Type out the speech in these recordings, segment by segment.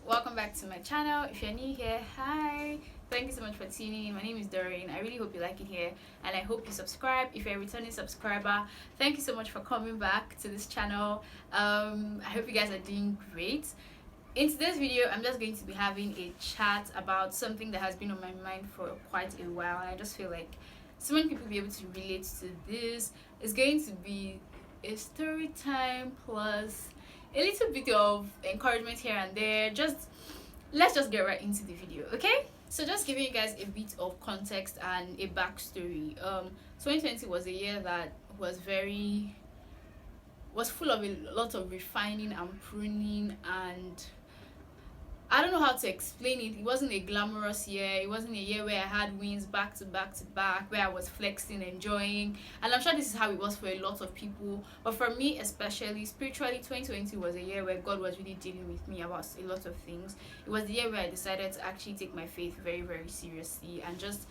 welcome back to my channel. If you're new here, hi, thank you so much for tuning in. My name is Doreen. I really hope you like it here, and I hope you subscribe. If you're a returning subscriber, thank you so much for coming back to this channel. I hope you guys are doing great. In today's video, I'm just going to be having a chat about something that has been on my mind for quite a while, and I just feel like so many people will be able to relate to this. It's going to be a story time plus a little bit of encouragement here and there. Just let's just get right into the video, okay? So just giving you guys a bit of context and a backstory. 2020 was a year that was full of a lot of refining and pruning, and I don't know how to explain it. It wasn't a glamorous year. It wasn't a year where I had wins back to back to back, where I was flexing, enjoying. And I'm sure this is how it was for a lot of people. But for me, especially spiritually, 2020 was a year where God was really dealing with me about a lot of things. It was the year where I decided to actually take my faith very, very seriously and just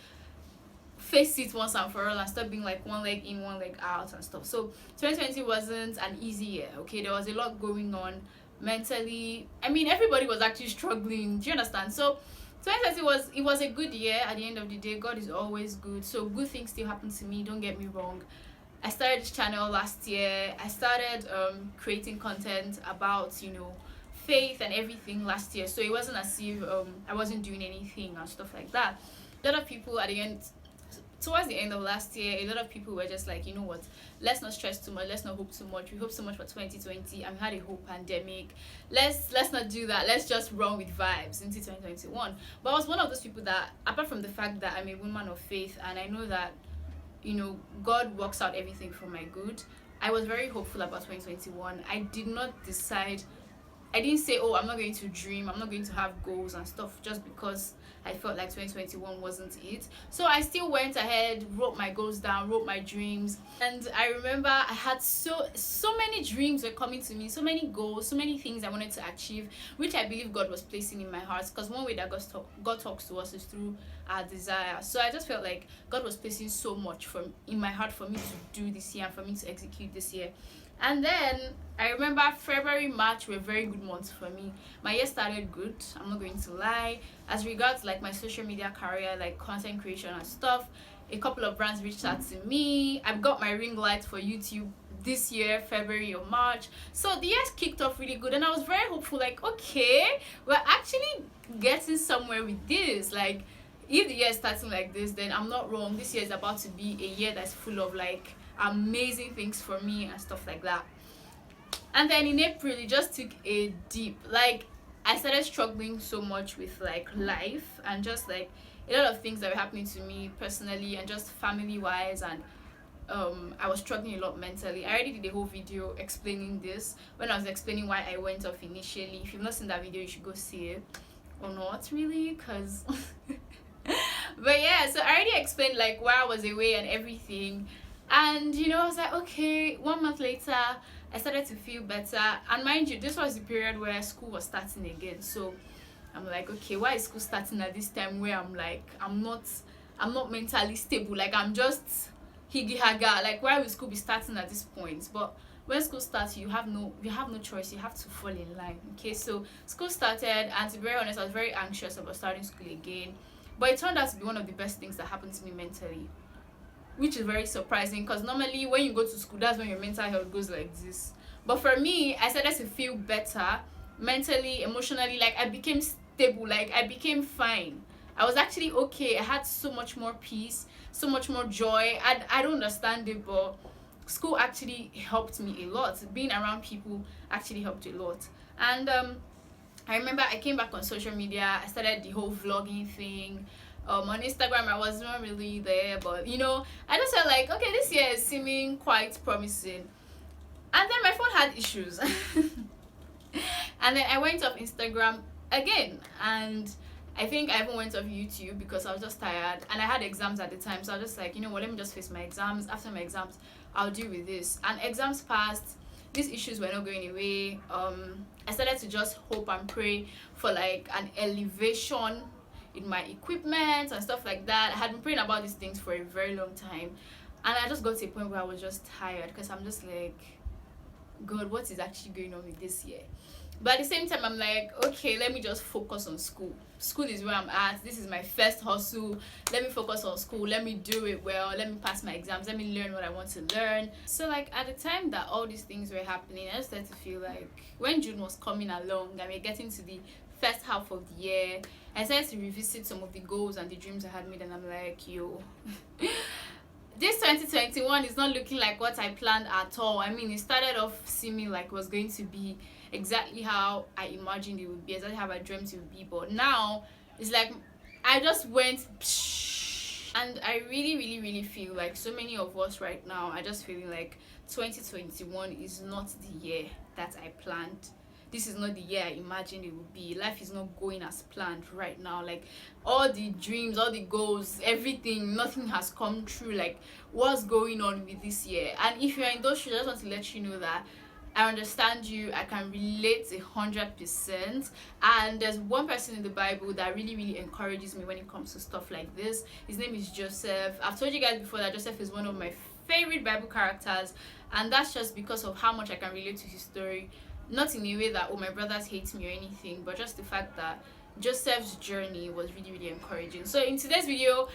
face it once and for all and stop being like one leg in, one leg out and stuff. So 2020 wasn't an easy year, okay? There was a lot going on mentally. I mean, everybody was actually struggling. Do you understand? So 2020 was a good year. At the end of the day, God is always good, so good things still happen to me, don't get me wrong. I started this channel last year. I started creating content about faith and everything last year, so it wasn't as if I wasn't doing anything and stuff like that. A lot of people at the end towards the end of last year, a lot of people were just like, you know what, let's not stress too much, let's not hope too much. We hope so much for 2020, and we had a whole pandemic. Let's not do that. Let's just run with vibes into 2021. But I was one of those people that, apart from the fact that I'm a woman of faith and I know that God works out everything for my good, I was very hopeful about 2021. I didn't say, oh, I'm not going to dream, I'm not going to have goals and stuff just because I felt like 2021 wasn't it. So I still went ahead, wrote my goals down, wrote my dreams. And I remember I had so many dreams were coming to me, so many goals, so many things I wanted to achieve, which I believe God was placing in my heart. Because one way that God talks to us is through our desire. So I just felt like God was placing so much in my heart for me to do this year and for me to execute this year. And then I remember February, March were very good months for me. My year started good, I'm not going to lie. As regards like my social media career, like content creation and stuff, a couple of brands reached out to me. I've got my ring light for YouTube this year, February or March. So the year kicked off really good, and I was very hopeful, like, okay, we're actually getting somewhere with this. Like, if the year is starting like this, then I'm not wrong. This year is about to be a year that's full of like amazing things for me and stuff like that. And then in April, it just took a dip. Like, I started struggling so much with like life and just like a lot of things that were happening to me personally and just family wise, and I was struggling a lot mentally. I already did a whole video explaining this when I was explaining why I went off initially. If you've not seen that video, you should go see it. Or not really, because but yeah, so I already explained like why I was away and everything. And I was like, okay, 1 month later I started to feel better. And mind you, this was the period where school was starting again. So I'm like, okay, why is school starting at this time where I'm like, I'm not mentally stable, like I'm just higgy haga, like why will school be starting at this point? But when school starts, you have no choice, you have to fall in line. Okay, so school started, and to be very honest, I was very anxious about starting school again. But it turned out to be one of the best things that happened to me mentally, which is very surprising, because normally when you go to school, that's when your mental health goes like this. But for me, I started to feel better mentally, emotionally. Like, I became stable, like I became fine. I was actually okay. I had so much more peace, so much more joy. I don't understand it, but school actually helped me a lot. Being around people actually helped a lot. And I remember I came back on social media. I started the whole vlogging thing. On Instagram, I was not really there, but I just felt like, okay, this year is seeming quite promising. And then my phone had issues. And then I went off Instagram again, and I think I even went off YouTube because I was just tired, and I had exams at the time. So I was just like, what, let me just face my exams. After my exams, I'll deal with this. And exams passed. These issues were not going away. I started to just hope and pray for like an elevation in my equipment and stuff like that. I had been praying about these things for a very long time, and I just got to a point where I was just tired, because I'm just like, God, what is actually going on with this year? But at the same time, I'm like, okay, let me just focus on school. School is where I'm at. This is my first hustle. Let me focus on school. Let me do it well. Let me pass my exams. Let me learn what I want to learn. So, like, at the time that all these things were happening, I just started to feel like when June was coming along and we're getting to the first half of the year, I started to revisit some of the goals and the dreams I had made, and I'm like, yo. This 2021 is not looking like what I planned at all. I mean, it started off seeming like it was going to be exactly how I imagined it would be, exactly how I dreamt it would be. But now it's like I just went psh, and I really, really, really feel like so many of us right now are just feeling like 2021 is not the year that I planned. This is not the year I imagined it would be. Life is not going as planned right now. Like all the dreams, all the goals, everything, nothing has come true. Like what's going on with this year? And if you're in those shoes, I just want to let you know that I understand you. I can relate 100%. And there's one person in the Bible that really, really encourages me when it comes to stuff like this. His name is Joseph. I've told you guys before that Joseph is one of my favorite Bible characters, and that's just because of how much I can relate to his story. Not in a way that, oh, my brothers hate me or anything, but just the fact that Joseph's journey was really, really encouraging. So in today's video,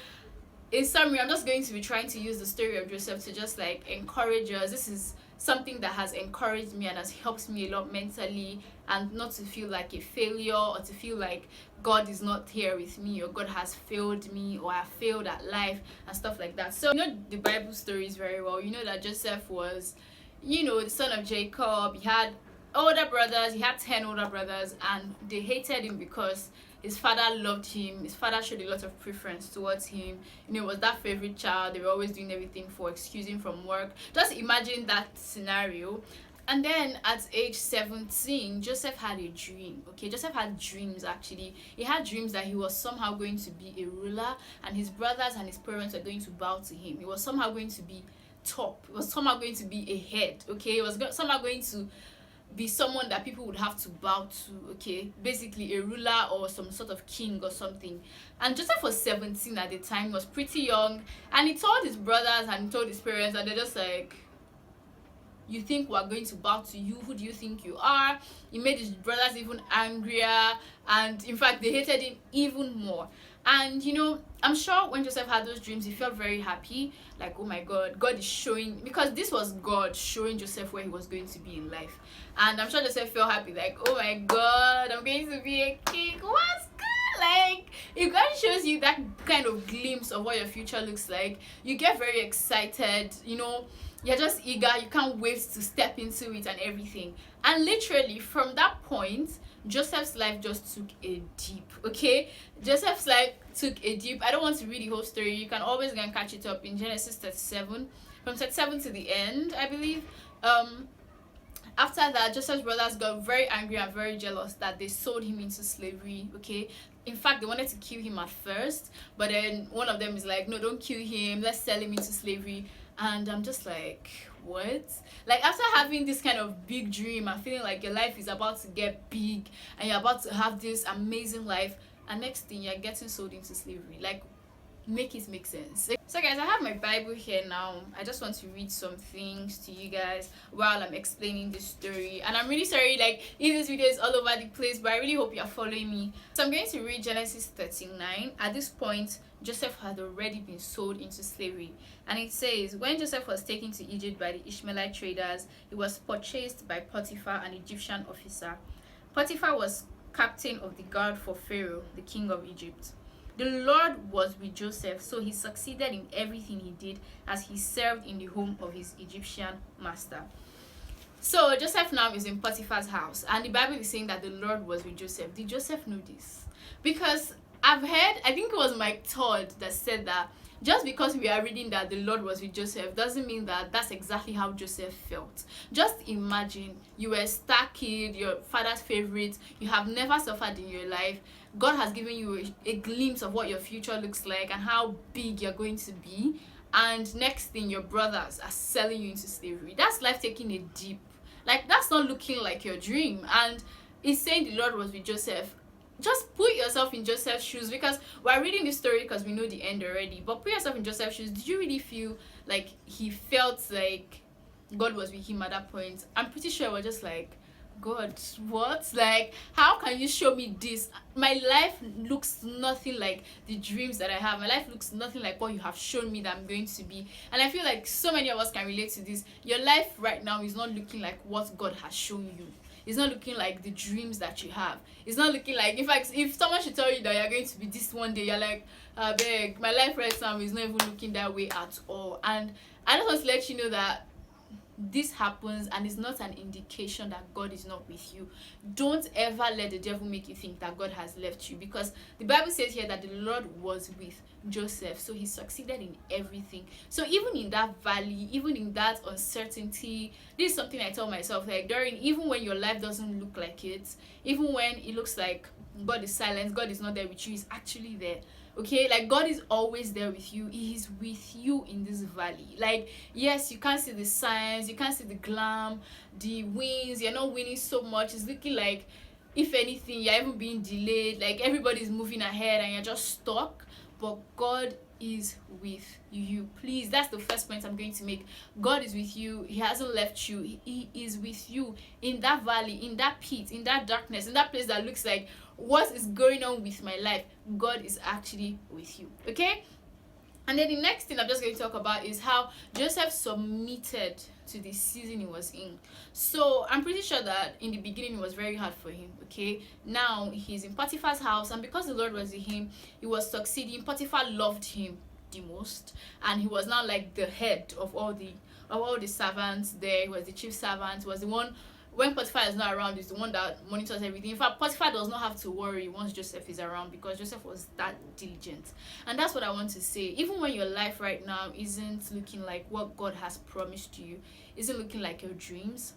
in summary, I'm just going to be trying to use the story of Joseph to just like encourage us. This is something that has encouraged me and has helped me a lot mentally, and not to feel like a failure or to feel like God is not here with me or God has failed me or I failed at life and stuff like that. So you know the Bible stories very well. You know that Joseph was, you know, the son of Jacob. He had older brothers. He had 10 older brothers, and they hated him because his father loved him. His father showed a lot of preference towards him. You know, it was that favorite child. They were always doing everything for excusing from work. Just imagine that scenario. And then at age 17, Joseph had a dream. Okay, Joseph had dreams actually. He had dreams that he was somehow going to be a ruler, and his brothers and his parents were going to bow to him. He was somehow going to be top. He was somehow going to be a head. Okay, he was somehow going to be someone that people would have to bow to. Okay, basically a ruler or some sort of king or something. And Joseph was 17 at the time. He was pretty young, and he told his brothers and he told his parents, and they're just like, you think we're going to bow to you? Who do you think you are? He made his brothers even angrier, and in fact they hated him even more. And you know, I'm sure when Joseph had those dreams, he felt very happy, like, oh my God, God is showing, because this was God showing Joseph where he was going to be in life. And I'm sure Joseph felt happy, like, oh my God, I'm going to be a king. What's good? Like, if God shows you that kind of glimpse of what your future looks like, you get very excited, you know, you're just eager, you can't wait to step into it and everything. And literally from that point, Joseph's life just took a dip. Okay, Joseph's life took a dip. I don't want to read the whole story. You can always go and catch it up in Genesis 37, from 37 to the end, I believe. After that, Joseph's brothers got very angry and very jealous that they sold him into slavery. Okay, in fact they wanted to kill him at first, but then one of them is like, no, don't kill him, let's sell him into slavery. And I'm just like, what? Like, after having this kind of big dream and feeling like your life is about to get big and you're about to have this amazing life, and next thing you're getting sold into slavery. Like, make it make sense. So guys, I have my Bible here now. I just want to read some things to you guys while I'm explaining this story. And I'm really sorry, like, if this video is all over the place, but I really hope you're following me. So I'm going to read Genesis 39. At this point, Joseph had already been sold into slavery, and it says, when Joseph was taken to Egypt by the Ishmaelite traders, he was purchased by Potiphar, an Egyptian officer. Potiphar was captain of the guard for Pharaoh, the king of Egypt. The Lord was with Joseph, so he succeeded in everything he did as he served in the home of his Egyptian master. So Joseph now is in Potiphar's house, and the Bible is saying that the Lord was with Joseph. Did Joseph know this? Because I've heard, I think it was Mike Todd that said that just because we are reading that the Lord was with Joseph doesn't mean that that's exactly how Joseph felt. Just imagine you were a star kid, your father's favorite, you have never suffered in your life. God has given you a glimpse of what your future looks like and how big you're going to be. And next thing, your brothers are selling you into slavery. That's life taking a dip. Like, that's not looking like your dream. And it's saying the Lord was with Joseph. Just put yourself in Joseph's shoes, because we're reading this story because we know the end already. But put yourself in Joseph's shoes. Did you really feel like he felt like God was with him at that point? I'm pretty sure it was just like, God, what? Like, how can you show me this? My life looks nothing like the dreams that I have. My life looks nothing like what you have shown me that I'm going to be. And I feel like so many of us can relate to this. Your life right now is not looking like what God has shown you. It's not looking like the dreams that you have. It's not looking like, in fact, if someone should tell you that you're going to be this one day, you're like, beg, my life right now is not even looking that way at all. And I just want to let you know that this happens and it's not an indication that God is not with you. Don't ever let the devil make you think that God has left you, because the Bible says here that the Lord was with Joseph, so he succeeded in everything. So even in that valley, even in that uncertainty, this is something I tell myself, like, during, even when your life doesn't look like it, even when it looks like God is silent, God is not there with you, he's actually there. Okay, like, God is always there with you. He is with you in this valley. Like, yes, you can't see the signs, you can't see the glam, the wins, you're not winning so much. It's looking like, if anything, you're even being delayed, like everybody's moving ahead and you're just stuck. But God is with you. Please, that's the first point I'm going to make. God is with you. He hasn't left you. He is with you in that valley, in that pit, in that darkness, in that place that looks like, what is going on with my life? God is actually with you. Okay? And then the next thing I'm just going to talk about is how Joseph submitted to the season he was in. So I'm pretty sure that in the beginning it was very hard for him. Okay, now he's in Potiphar's house, and because the Lord was with him, he was succeeding. Potiphar loved him the most, and he was now like the head of all the servants there. He was the chief servant. He was the one, when Potiphar is not around, is the one that monitors everything. In fact, Potiphar does not have to worry once Joseph is around, because Joseph was that diligent. And that's what I want to say. Even when your life right now isn't looking like what God has promised you, isn't looking like your dreams,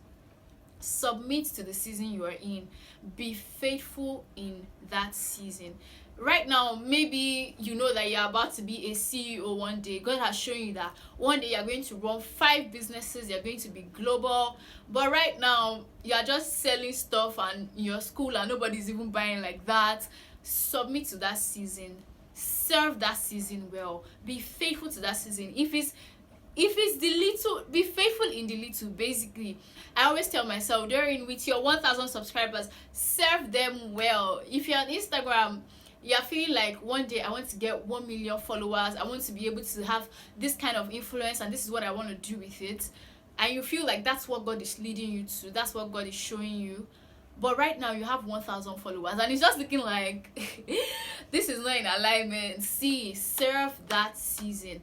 submit to the season you are in. Be faithful in that season. Right now, maybe you know that you're about to be a CEO one day. God has shown you that one day you're going to run 5 businesses, you're going to be global. But right now, you're just selling stuff and in your school and nobody's even buying like that. Submit to that season. Serve that season well. Be faithful to that season. If it's the little, be faithful in the little. Basically, I always tell myself, during with your 1,000 subscribers, serve them well. If you're on Instagram, you're feeling like, one day I want to get 1 million followers, I want to be able to have this kind of influence, and this is what I want to do with it, and you feel like that's what God is leading you to, that's what God is showing you, but right now you have 1,000 followers and it's just looking like this is not in alignment. See, serve that season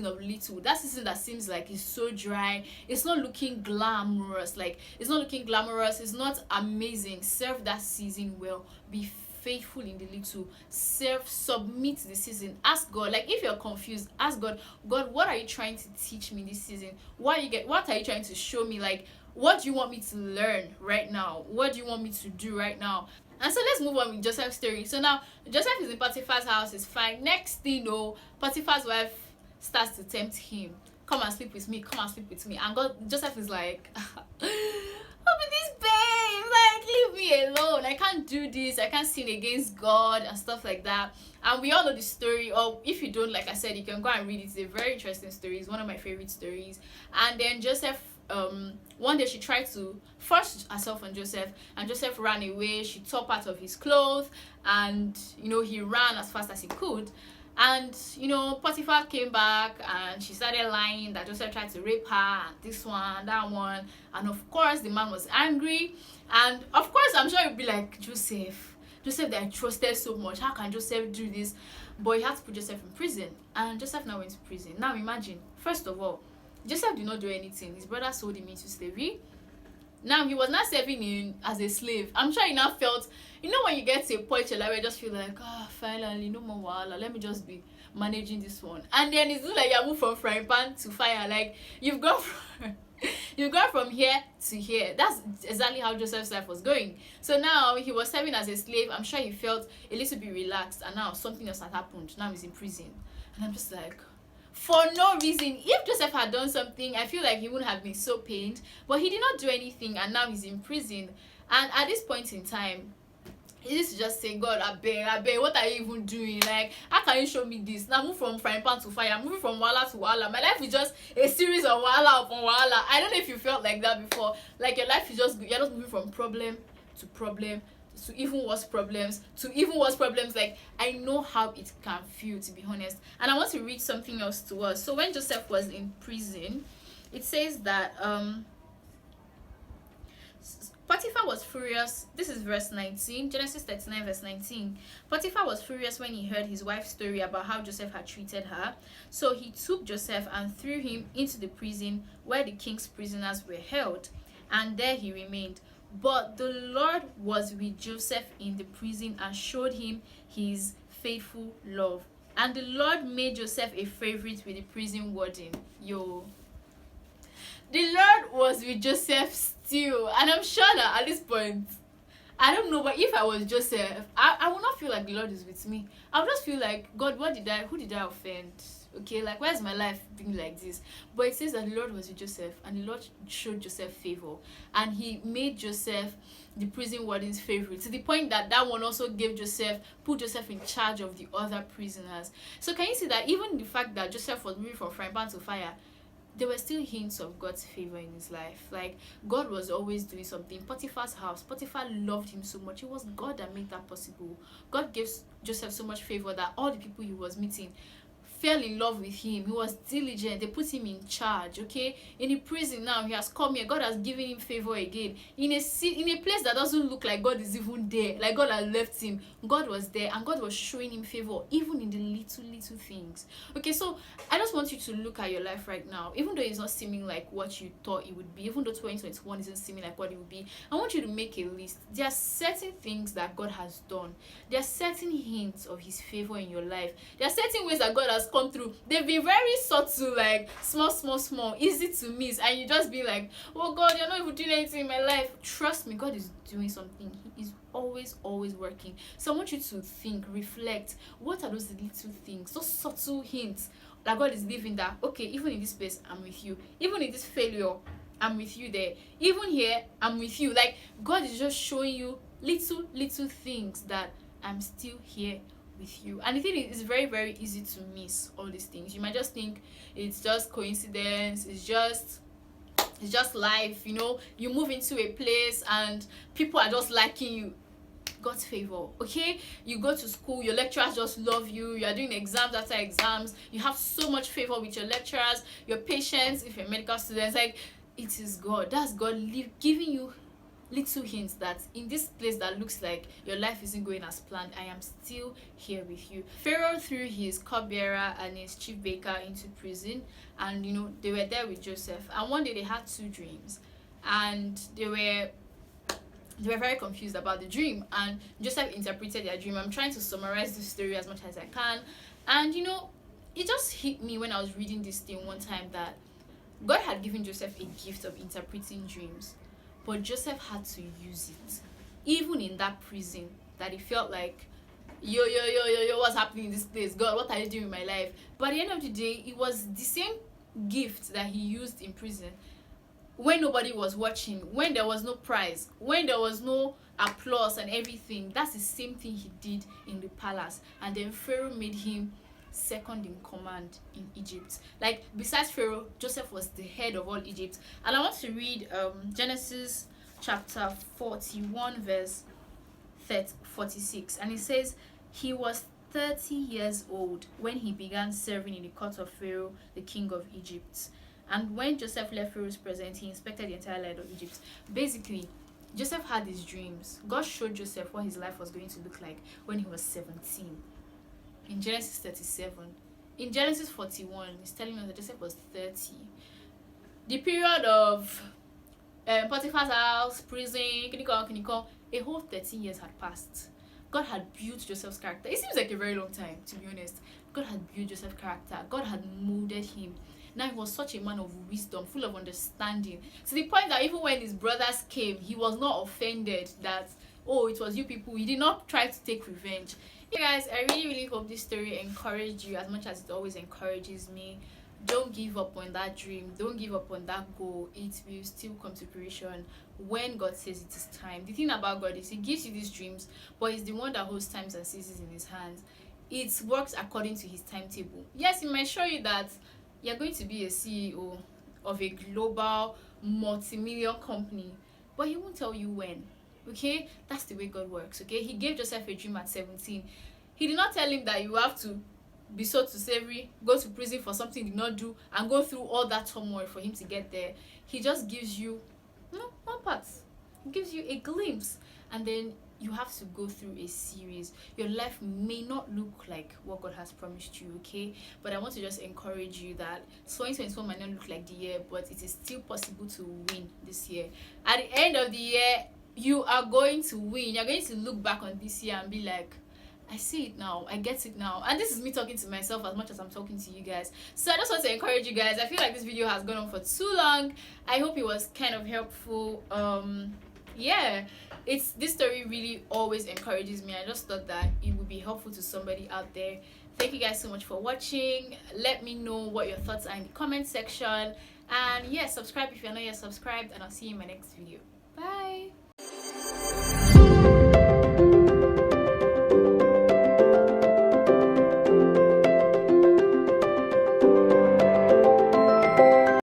of little, that season that seems like it's so dry, it's not looking glamorous, it's not amazing. Serve that season well. Be faithful in the little. Submit the season. Ask God, like, if you're confused, ask God, what are you trying to teach me this season? What are you trying to show me? Like, what do you want me to learn right now? What do you want me to do right now? And so let's move on with Joseph's story. So now Joseph is in Potiphar's house, is fine. Next thing, Potiphar's wife starts to tempt him. Come and sleep with me, and Joseph is like, I'll be this babe, like, leave me alone, I can't do this, I can't sin against God and stuff like that. And we all know the story, or if you don't, like I said, you can go and read it. It's a very interesting story. It's one of my favorite stories. And then Joseph, one day she tried to force herself on Joseph, and Joseph ran away. She tore part of his clothes, and he ran as fast as he could. And Potiphar came back and she started lying that Joseph tried to rape her, and this one, that one. And of course the man was angry, and of course I'm sure he'd be like, Joseph that I trusted so much, how can Joseph do this? But he had to put Joseph in prison, and Joseph now went to prison. Now imagine, first of all, Joseph did not do anything. His brother sold him into slavery. Now he was not serving him as a slave. I'm sure he now felt, when you get to a point in life where you just feel like, finally, no more wahala, let me just be managing this one. And then it's like you move from frying pan to fire. Like, you've gone from here to here. That's exactly how Joseph's life was going. So now he was serving as a slave. I'm sure he felt a little bit relaxed, and now something else had happened. Now he's in prison. And I'm just like, for no reason. If Joseph had done something, I feel like he wouldn't have been so pained, but he did not do anything, and now he's in prison. And at this point in time, he used to just say, God, I beg, what are you even doing? Like, how can you show me this? Now move from frying pan to fire, moving from wahala to wahala. My life is just a series of wahala upon wahala. I don't know if you felt like that before. Like your life is just, you're just moving from problem to even worse problems to even worse problems. Like, I know how it can feel, to be honest. And I want to read something else to us. So when Joseph was in prison, it says that Potiphar was furious. This is verse 19, Genesis 39, verse 19. Potiphar was furious when he heard his wife's story about how Joseph had treated her. So he took Joseph and threw him into the prison where the king's prisoners were held, and there he remained. But the Lord was with Joseph in the prison and showed him his faithful love. And the Lord made Joseph a favorite with the prison warden. Yo. The Lord was with Joseph still. And I'm sure that at this point, I don't know, but if I was Joseph, I would not feel like the Lord is with me. I would just feel like, God, who did I offend? Okay, like, where's my life being like this? But it says that the Lord was with Joseph, and the Lord showed Joseph favor, and he made Joseph the prison warden's favorite, to the point that that one also put Joseph in charge of the other prisoners. So can you see that even the fact that Joseph was moving from frying pan to fire, there were still hints of God's favor in his life. Like, God was always doing something. Potiphar's house, Potiphar loved him so much. It was God that made that possible. God gave Joseph so much favor that all the people he was meeting fell in love with him. He was diligent. They put him in charge. Okay, in the prison now, he has come here. God has given him favor again in a place that doesn't look like God is even there, like God had left him. God was there, and God was showing him favor even in the little things. Okay, so I just want you to look at your life right now. Even though it's not seeming like what you thought it would be, even though 2021 isn't seeming like what it would be, I want you to make a list. There are certain things that God has done. There are certain hints of his favor in your life. There are certain ways that God has come through. They've been very subtle, like small, easy to miss, and you just be like, oh God, you're not even doing anything in my life. Trust me, God is doing something. He is always working. So I want you to think, reflect, what are those little things, those subtle hints that God is leaving, that okay, even in this place I'm with you, even in this failure I'm with you there, even here I'm with you. Like, God is just showing you little things that I'm still here with you. And the thing is, it's very easy to miss all these things. You might just think it's just coincidence, it's just life, you know. You move into a place and people are just liking you. God's favor. Okay, you go to school, your lecturers just love you, you are doing exams after exams, you have so much favor with your lecturers, your patients, if you're medical students. Like, it is God. That's God giving you little hints that in this place that looks like your life isn't going as planned, I am still here with you. Pharaoh threw his cupbearer and his chief baker into prison, and you know, they were there with Joseph, and one day they had two dreams, and they were very confused about the dream, and Joseph interpreted their dream. I'm trying to summarize the story as much as I can, and you know, it just hit me when I was reading this thing one time that God had given Joseph a gift of interpreting dreams, but Joseph had to use it even in that prison, that he felt like, yo, what's happening in this place? God, what are you doing in my life? But at the end of the day, it was the same gift that he used in prison when nobody was watching, when there was no prize, when there was no applause and everything. That's the same thing he did in the palace. And then Pharaoh made him second in command in Egypt. Like, besides Pharaoh, Joseph was the head of all Egypt. And I want to read Genesis chapter 41 verse 46, and it says, he was 30 years old when he began serving in the court of Pharaoh, the king of Egypt. And when Joseph left Pharaoh's presence, he inspected the entire land of Egypt. Basically, Joseph had these dreams. God showed Joseph what his life was going to look like when he was 17. In Genesis 37. In Genesis 41, it's telling us that Joseph was 30. The period of Potiphar's house, prison, a whole 13 years had passed. God had built Joseph's character. It seems like a very long time, to be honest. God had built Joseph's character. God had molded him. Now he was such a man of wisdom, full of understanding, to the point that even when his brothers came, he was not offended that, oh, it was you people. He did not try to take revenge. Hey guys, I really hope this story encouraged you as much as it always encourages me. don't give up on that dream, don't give up on that goal. It will still come to fruition when God says it is time. The thing about God is he gives you these dreams, but he's the one that holds times and seasons in his hands. It works according to his timetable. Yes, he might show you that you're going to be a CEO of a global multi-million company, but he won't tell you when. Okay, that's the way God works. Okay, he gave Joseph a dream at 17. He did not tell him that you have to be sold to slavery, go to prison for something he did not do, and go through all that turmoil for him to get there. He just gives you, one part. He gives you a glimpse, and then you have to go through a series. Your life may not look like what God has promised you, okay? But I want to just encourage you that 2024 might not look like the year, but it is still possible to win this year. At the end of the year, you are going to win. You're going to look back on this year and be like, I see it now, I get it now. And this is me talking to myself as much as I'm talking to you guys. So I just want to encourage you guys. I feel like this video has gone on for too long. I hope it was kind of helpful. Yeah, this story really always encourages me. I just thought that it would be helpful to somebody out there. Thank you guys so much for watching. Let me know what your thoughts are in the comment section. And yeah, subscribe if you're not yet subscribed, and I'll see you in my next video. Bye.